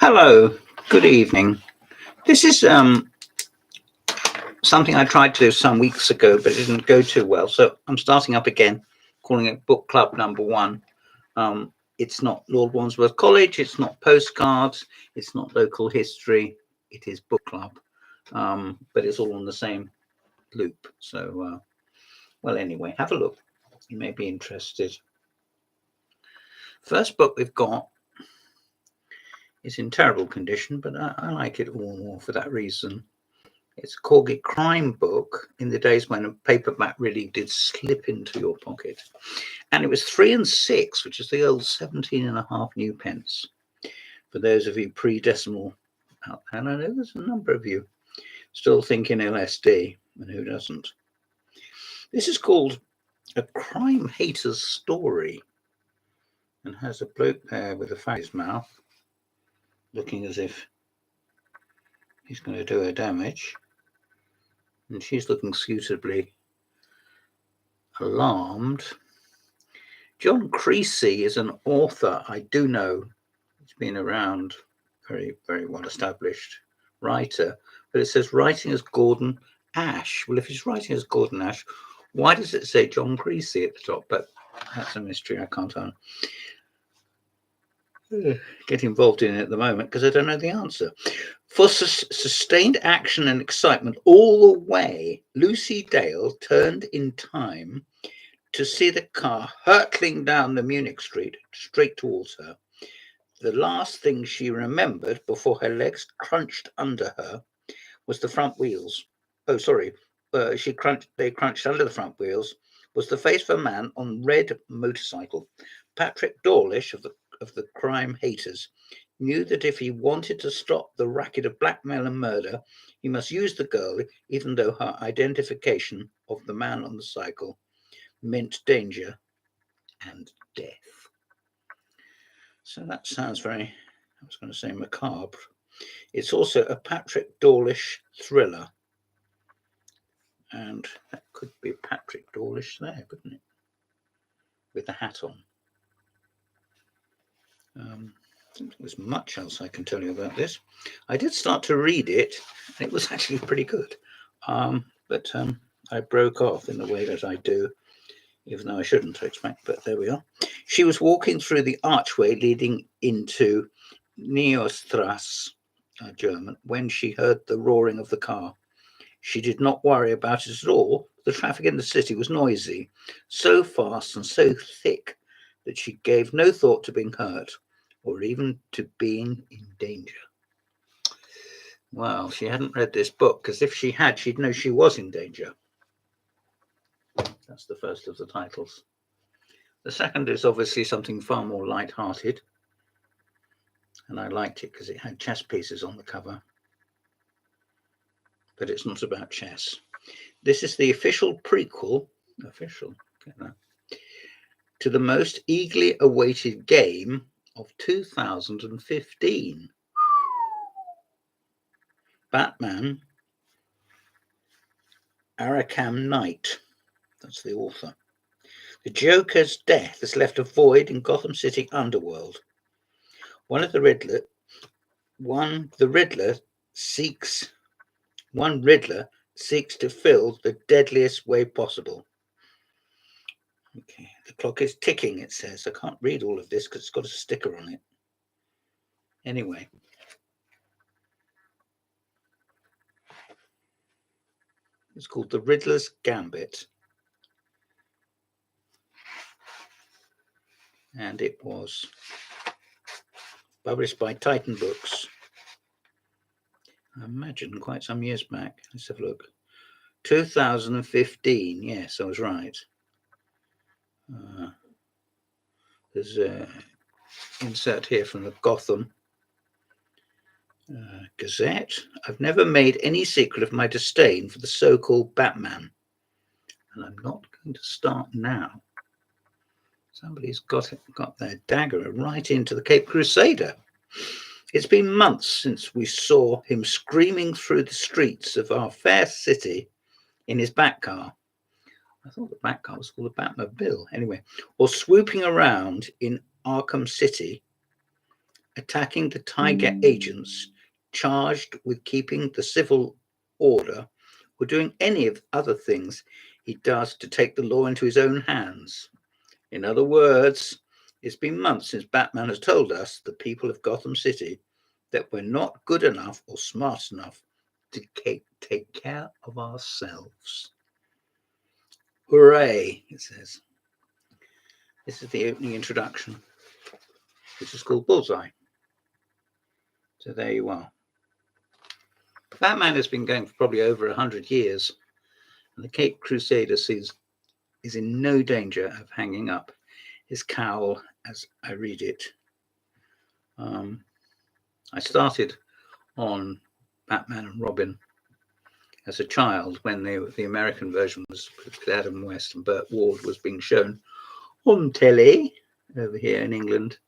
Hello, good evening. This is something I tried to do some weeks ago, but it didn't go too well. So I'm starting up again, calling it Book Club #1. It's not Lord Wandsworth College, it's not postcards, it's not local history, it is book club. But it's all on the same loop. So, well, anyway, have a look. You may be interested. First book we've got is in terrible condition, but I like it all more for that reason. It's a corgi crime book in the days when a paperback really did slip into your pocket. And it was 3 and 6, which is the old 17.5 new pence. For those of you pre-decimal out there, and I know there's a number of you still thinking LSD, and who doesn't? This is called A Crime Hater's Story, and has a bloke there with a fat in his mouth, looking as if he's going to do her damage. And she's looking suitably alarmed. John Creasey is an author I do know. He's been around, very, very well established writer, but it says writing as Gordon Ash. Well, if he's writing as Gordon Ash, why does it say John Creasey at the top? But that's a mystery I can't get involved in at the moment because I don't know the answer. For sustained action and excitement all the way, Lucy Dale turned in time to see the car hurtling down the Munich street straight towards her. The last thing she remembered before her legs crunched under her was the front wheels. Oh, sorry. They crunched under the front wheels was the face of a man on red motorcycle. Patrick Dawlish of the crime haters knew that if he wanted to stop the racket of blackmail and murder, he must use the girl, even though her identification of the man on the cycle meant danger and death. So that sounds very, I was going to say macabre. It's also a Patrick Dawlish thriller. And that could be Patrick Dawlish there, couldn't it? With the hat on. I don't think there's much else I can tell you about this. I did start to read it, and it was actually pretty good. But I broke off in the way that I do, even though I shouldn't expect, but there we are. She was walking through the archway leading into Neostrasse, German, when she heard the roaring of the car. She did not worry about it at all. The traffic in the city was noisy, so fast and so thick that she gave no thought to being hurt or even to being in danger. Well, she hadn't read this book, because if she had, she'd know she was in danger. That's the first of the titles. The second is obviously something far more light-hearted, and I liked it because it had chess pieces on the cover. But it's not about chess. This is the official prequel, to the most eagerly awaited game of 2015. Batman Arkham Knight. That's the author. The Joker's death has left a void in Gotham City underworld. One Riddler seeks to fill the deadliest way possible. Okay, the clock is ticking, it says. I can't read all of this because it's got a sticker on it. Anyway. It's called The Riddler's Gambit. And it was published by Titan Books. I imagine quite some years back. Let's have a look. 2015. Yes, I was right. There's an insert here from the Gotham Gazette. I've never made any secret of my disdain for the so-called Batman. And I'm not going to start now. Somebody's got their dagger right into the Cape Crusader. It's been months since we saw him screaming through the streets of our fair city in his Batcar. I thought the Batcar was called the Batmobile. Anyway, or swooping around in Arkham City attacking the Tiger agents charged with keeping the civil order, or doing any of other things he does to take the law into his own hands. In other words, it's been months since Batman has told us, the people of Gotham City, that we're not good enough or smart enough to take care of ourselves. Hooray, it says. This is the opening introduction. This is called Bullseye. So there you are. Batman has been going for probably over 100 years, and the Caped Crusader is in no danger of hanging up his cowl as I read it. I started on Batman and Robin as a child when the American version was with Adam West and Burt Ward was being shown on telly over here in England.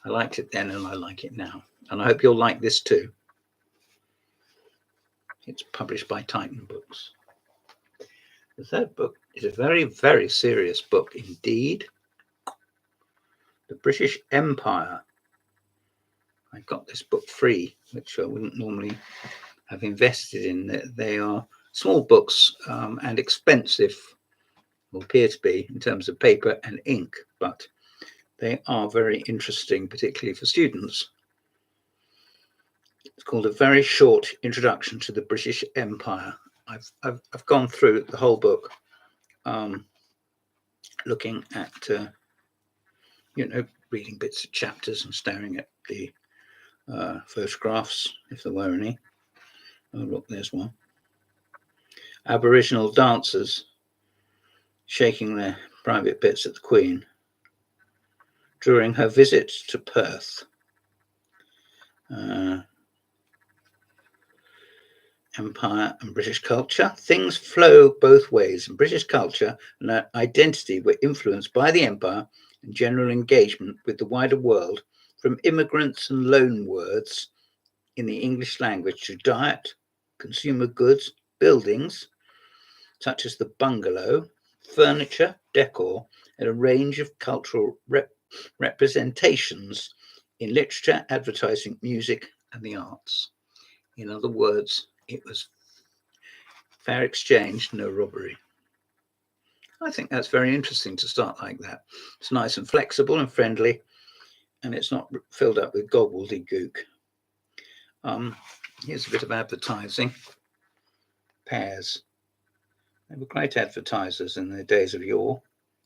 I liked it then and I like it now. And I hope you'll like this too. It's published by Titan Books. The third book is a very, very serious book indeed. The British Empire. I got this book free, which I wouldn't normally have invested in. They are small books and expensive, or appear to be, in terms of paper and ink, but they are very interesting, particularly for students. It's called A Very Short Introduction to the British Empire. I've gone through the whole book, looking at, reading bits of chapters and staring at the photographs, if there were any. Oh, look, there's one. Aboriginal dancers shaking their private bits at the Queen during her visit to Perth. Empire and British culture. Things flow both ways. In British culture and identity were influenced by the empire and general engagement with the wider world, from immigrants and loan words in the English language to diet, consumer goods, buildings, such as the bungalow, furniture, decor, and a range of cultural representations in literature, advertising, music, and the arts. In other words, it was fair exchange, no robbery. I think that's very interesting to start like that. It's nice and flexible and friendly, and it's not filled up with gobbledygook. Here's a bit of advertising. Pears. They were great advertisers in the days of yore,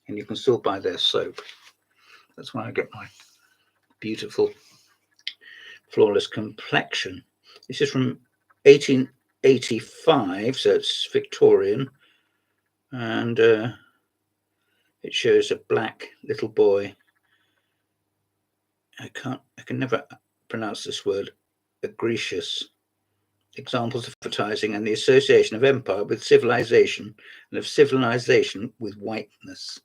and you can still buy their soap. That's why I get my beautiful, flawless complexion. This is from 1885, so it's Victorian, and it shows a black little boy. I can never pronounce this word. Agricious. Examples of advertising and the association of empire with civilization, and of civilization with whiteness.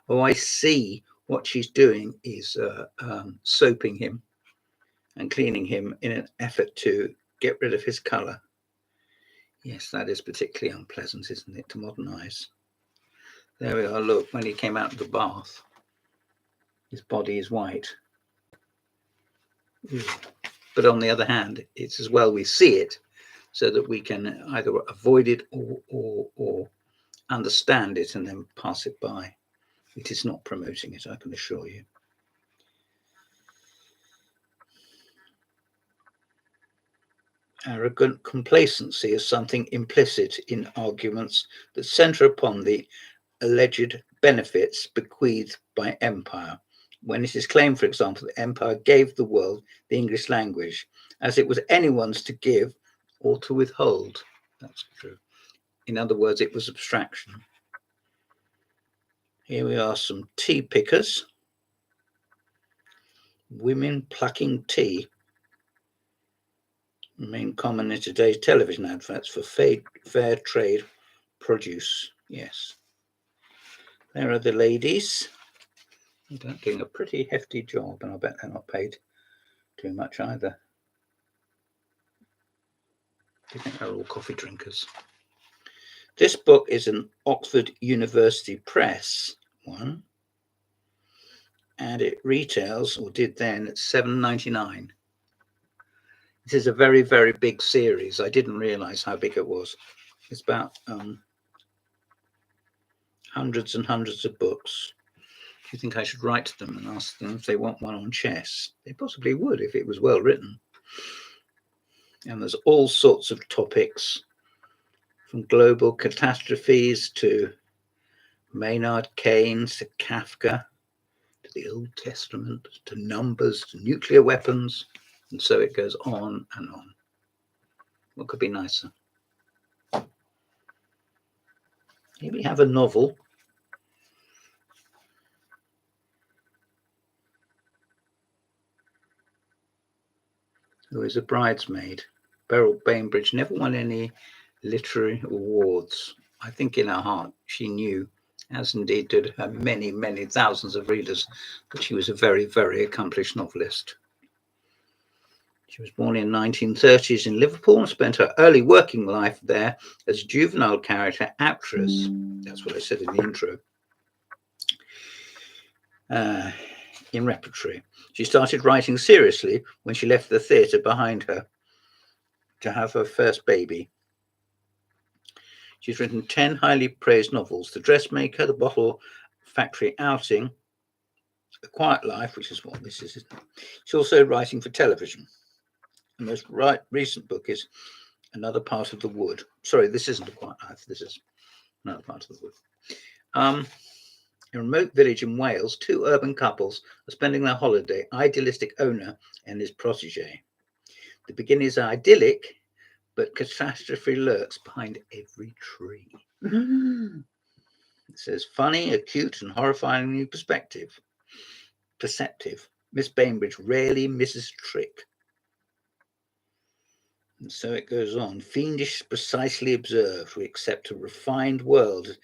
Oh, I see. What she's doing is soaping him and cleaning him in an effort to get rid of his colour. Yes, that is particularly unpleasant, isn't it, to modern eyes? There we are. Look, when he came out of the bath, his body is white. But on the other hand, it's as well we see it so that we can either avoid it or understand it and then pass it by. It is not promoting it, I can assure you. Arrogant complacency is something implicit in arguments that centre upon the alleged benefits bequeathed by empire, when it is claimed, for example, that empire gave the world the English language, as it was anyone's to give or to withhold. That's true. In other words, it was abstraction. Here we are, some tea pickers. Women plucking tea remain common in today's television adverts for fair trade produce. Yes. There are the ladies. They're doing a pretty hefty job, and I bet they're not paid too much either. I think they're all coffee drinkers. This book is an Oxford University Press one. and it retails, or did then, at $7.99. This is a very, very big series. I didn't realize how big it was. It's about hundreds and hundreds of books. Do you think I should write to them and ask them if they want one on chess? They possibly would if it was well written. And there's all sorts of topics, from global catastrophes to Maynard Keynes to Kafka, to the Old Testament, to numbers, to nuclear weapons, and so it goes on and on. What could be nicer? Here we have a novel. Who is a bridesmaid. Beryl Bainbridge never won any literary awards. I think in her heart she knew, as indeed did her many, many thousands of readers, that she was a very, very accomplished novelist. She was born in 1930s in Liverpool and spent her early working life there as a juvenile character actress. That's what I said in the intro. In repertory. She started writing seriously when she left the theatre behind her to have her first baby. She's written 10 highly praised novels: The Dressmaker, The Bottle Factory Outing, A Quiet Life, which is what this is. She's also writing for television. The most recent book is Another Part of the Wood. Sorry, this isn't A Quiet Life. This is Another Part of the Wood. In a remote village in Wales, two urban couples are spending their holiday, idealistic owner and his protege. The beginnings are idyllic, but catastrophe lurks behind every tree. It says, funny, acute, and horrifyingly perceptive. Miss Bainbridge rarely misses a trick. And so it goes on. Fiendish, precisely observed, we accept a refined world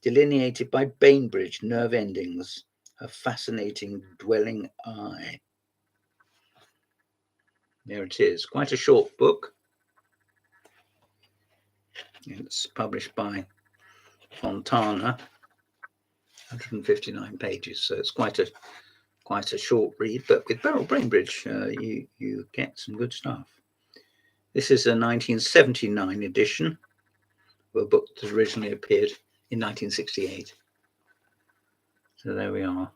delineated by Bainbridge nerve endings, her fascinating dwelling eye. There it is. Quite a short book. It's published by Fontana, 159 pages, so it's quite a short read. But with Beryl Bainbridge, you get some good stuff. This is a 1979 edition of a book that originally appeared in 1968. So there we are.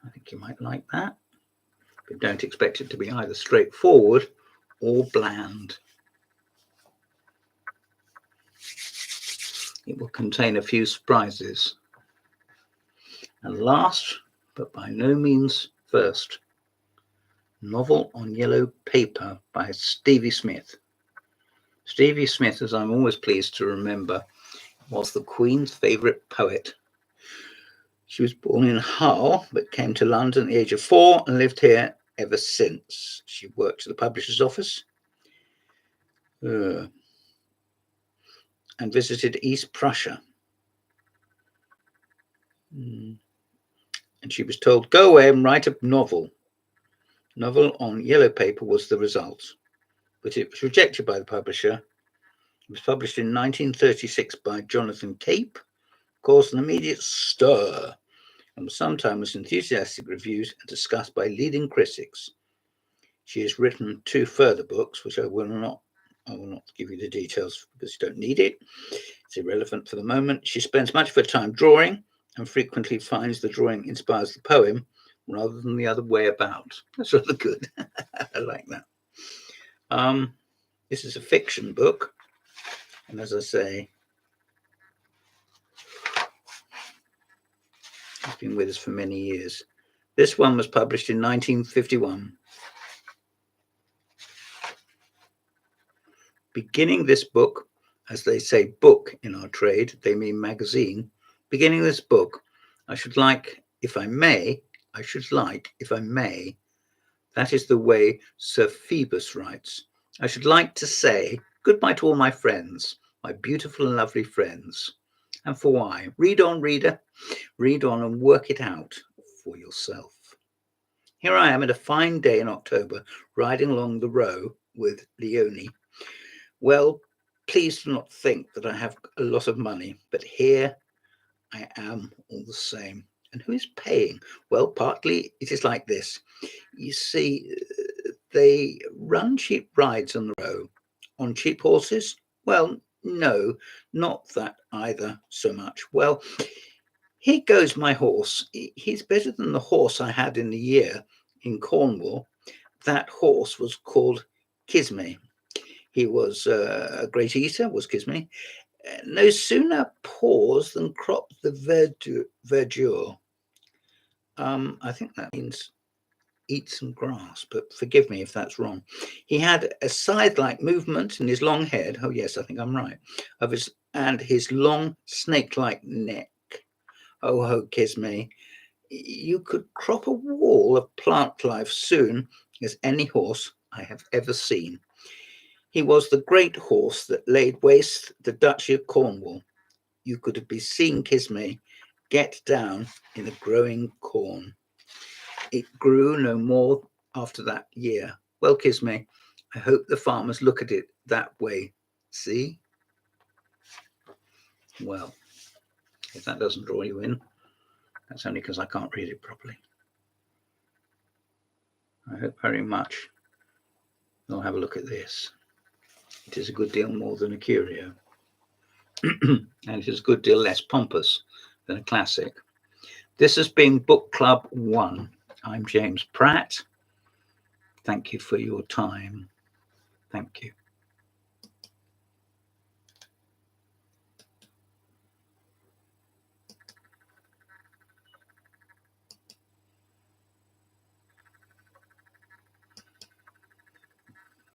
I think you might like that, but don't expect it to be either straightforward or bland. It will contain a few surprises. And last, but by no means first, novel on yellow paper by Stevie Smith. Stevie Smith, as I'm always pleased to remember, was the Queen's favourite poet. She was born in Hull, but came to London at the age of 4 and lived here ever since. She worked at the publisher's office and visited East Prussia. And she was told, go away and write a novel. Novel on yellow paper was the result, but it was rejected by the publisher. It was published in 1936 by Jonathan Cape, caused an immediate stir, and was sometimes enthusiastic reviews and discussed by leading critics. She has written 2 further books, which I will not give you the details because you don't need it. It's irrelevant for the moment. She spends much of her time drawing and frequently finds the drawing inspires the poem rather than the other way about. That's rather good. I like that. This is a fiction book. And as I say, it's been with us for many years. This one was published in 1951. Beginning this book, as they say book in our trade, they mean magazine. Beginning this book, I should like, if I may, that is the way Sir Phoebus writes. I should like to say goodbye to all my friends, my beautiful and lovely friends. And for why? Read on, reader, read on and work it out for yourself. Here I am at a fine day in October, riding along the Row with Leonie. Well, please do not think that I have a lot of money, but here I am all the same. And who is paying? Well, partly it is like this. You see, they run cheap rides on the road. On cheap horses? Well, no, not that either so much. Well, here goes my horse. He's better than the horse I had in the year in Cornwall. That horse was called Kisme. He was a great eater, was Kisme. No sooner paused than cropped the verdure. I think that means eat some grass, but forgive me if that's wrong. He had a scythe-like movement in his long head. Oh yes, I think I'm right. And his long snake-like neck. Oh ho, Kisme, you could crop a wall of plant life soon as any horse I have ever seen. He was the great horse that laid waste the Duchy of Cornwall. You could be seen Kisme get down in the growing corn. It grew no more after that year. Well, Kisme, I hope the farmers look at it that way. See? Well, if that doesn't draw you in, that's only because I can't read it properly. I hope very much you'll have a look at this. It is a good deal more than a curio. And it is a good deal less pompous than a classic. This has been Book Club 1. I'm James Pratt. Thank you for your time. Thank you.